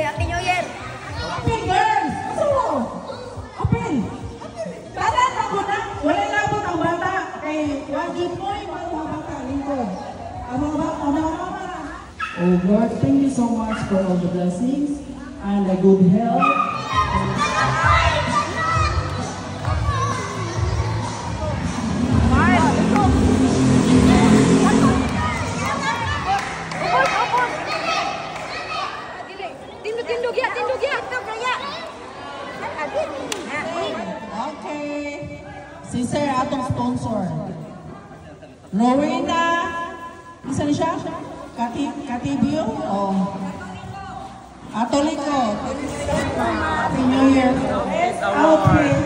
Happy New Year! Apil, girls! Masulo! Apil! Tanan ako na, wala labot ang bata. Kay, wagin mo yung mga bata lingkod. Ang mga bata, Oh Lord, thank you so much for all the blessings and the good health. Tindog ya! Okay. Si Sir atong sponsor. Rowena. Isa ni siya? Katibio? O. Atoliko. Happy New Year. Okay.